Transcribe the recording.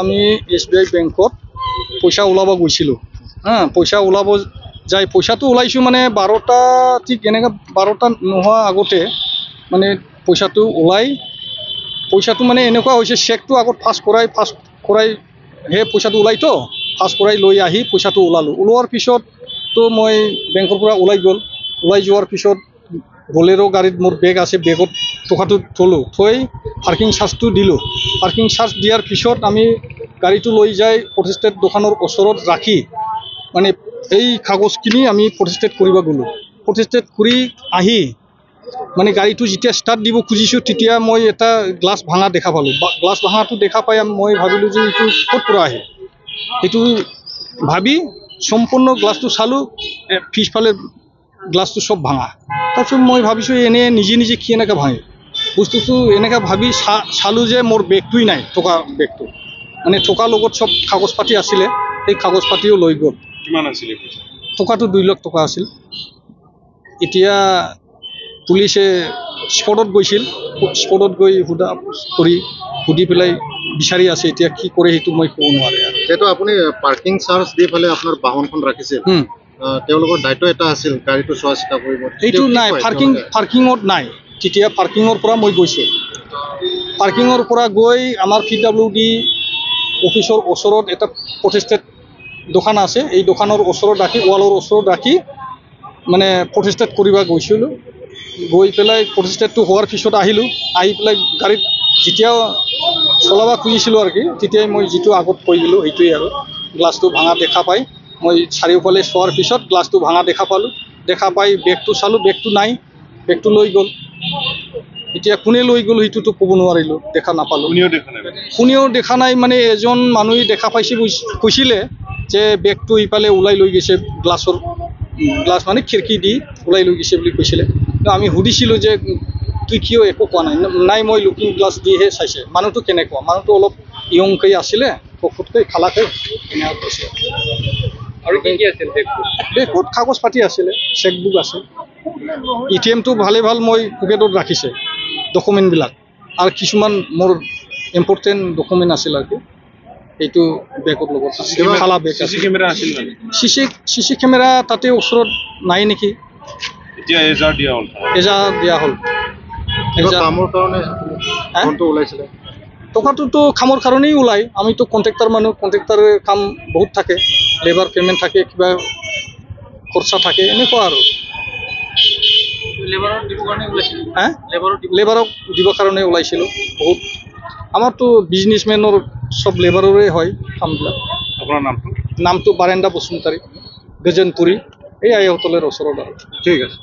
আমি SBI বেংকত পইচা ওলাব গৈছিলোঁ পইচা ওলাব যাই পইচাটো ওলাইছোঁ মানে 12টা ঠিক এনেকৈ 12টা নোহোৱা আগতে মানে পইচাটো ওলাই পইচাটো মানে এনেকুৱা হৈছে চেকটো আগত ফাৰ্ষ্ট কৰাই হে পইচাটো ওলাইতো ফাৰ্ষ্ট কৰাই লৈ আহি পইচাটো ওলোৱাৰ পিছত তো মই বেংকৰ পৰা ওলাই যোৱাৰ পিছত বলেৰো গাড়ীত মোৰ বেগ আছে বেগত টকাটো থলোঁ থৈ পাৰ্কিং চাৰ্জটো দিলোঁ পাৰ্কিং চাৰ্জ দিয়াৰ পিছত আমি গাড়ীটো লৈ যাই ফটোষ্টেট দোকানৰ ওচৰত ৰাখি মানে এই কাগজখিনি আমি ফটোষ্টেট কৰিব গ'লোঁ ফটোষ্টেট কৰি আহি মানে গাড়ীটো যেতিয়া ষ্টাৰ্ট দিব খুজিছোঁ তেতিয়া মই এটা গ্লাছ ভাঙা দেখা পালোঁ গ্লাছ ভাঙাটো দেখা পাই মই ভাবিলোঁ যে এইটো ক'ত পৰা আহে সেইটো ভাবি সম্পূৰ্ণ গ্লাছটো চালোঁ পিছফালে গ্লাছটো সব ভাঙা তাৰপিছত মই ভাবিছোঁ নিজে কি এনেকৈ ভাঙে বস্তুটো এনেকৈ ভাবি চালোঁ যে মোৰ বেগটোই নাই টকা বেগটো মানে টকাৰ লগত সব কাগজ পাতি আছিলে সেই কাগজ পাতিও লৈ গ'ল কিমান আছিলে টকাটো 2 লাখ টকা আছিল এতিয়া পুলিচে স্পটত গৈছিল স্পটত গৈ সুধি পেলাই বিচাৰি আছে এতিয়া কি কৰে সেইটো মই ক'ব নোৱাৰে আৰু যেটো আপুনি পাৰ্কিং চাৰ্জ দি পেলাই আপোনাৰ বাহনখন ৰাখিছিল তেওঁলোকৰ দায়িত্ব এটা আছিল গাড়ীটো চোৱা চিতা কৰিব এইটো নাই পাৰ্কিঙত নাই তেতিয়া পাৰ্কিঙৰ পৰা মই গৈছোঁ পাৰ্কিঙৰ পৰা গৈ আমাৰ PWD অফিচৰ ওচৰত এটা ফটোষ্টেট দোকান আছে এই দোকানৰ ওচৰত ৰাখি ৱালৰ ওচৰত ৰাখি মানে ফটোষ্টেট কৰিব গৈছিলোঁ গৈ পেলাই ফটোষ্টেটটো হোৱাৰ পিছত আহিলোঁ আহি পেলাই গাড়ীত যেতিয়া চলাব খুজিছিলোঁ আৰু কি তেতিয়াই মই যিটো আগত কৈ দিলোঁ সেইটোৱেই আৰু গ্লাছটো ভাঙা দেখা পাই মই চাৰিওফালে চোৱাৰ পিছত গ্লাছটো ভাঙা দেখা পাই বেগটো চালোঁ বেগটো নাই বেগটো লৈ গ'ল এতিয়া কোনে লৈ গ'ল সেইটোতো ক'ব নোৱাৰিলোঁ দেখা নাপালোঁ কোনেও দেখা নাই মানে এজন মানুহে দেখা পাইছে কৈছিলে যে বেগটো ইফালে ওলাই লৈ গৈছে গ্লাছ মানে খিৰিকী দি ওলাই লৈ গৈছে বুলি কৈছিলে আমি সুধিছিলোঁ যে তুই কিয় একো কোৱা নাই মই লুকিং গ্লাছ দিহে চাইছে মানুহটো কেনেকুৱা মানুহটো অলপ ইয়ংকৈ আছিলে পকতকৈ খালাকৈ এনেকুৱা কৈছে আৰু কি আছিল বেগত কাগজ পাতি আছিলে চেকবুক আছে ATMটো ভাল মই পকেটত ৰাখিছে ডকুমেণ্টবিলাক আৰু কিছুমান মোৰ ইম্পৰ্টেণ্ট ডকুমেণ্ট আছিল আৰু কি এইটো বেগৰ লগত খালা বেগ CC কেমেৰা আছিল মানে CC কেমেৰা তাতে ওচৰত নাই নেকি এতিয়া এজাৰ দিয়া হ'ল কামৰ কাৰণে ফোনটো ওলাইছিলে টকাটোতো কামৰ কাৰণেই ওলাই আমিতো কণ্ট্ৰেক্টৰ মানুহ কণ্ট্ৰেক্টৰৰ কাম বহুত থাকে লেবাৰ পে'মেণ্ট থাকে কিবা খৰচা থাকে এনেকুৱা আৰু লেবাৰক দিবৰ কাৰণে ওলাইছিলোঁ বহুত আমাৰতো বিজনেছমেনৰ সব লেবাৰৰে হয় কামবিলাক আপোনাৰ নামটো বাৰেণ্ডা বসুমতাৰী গজনপুৰী এই আইহতলৰ ওচৰত আৰু ঠিক আছে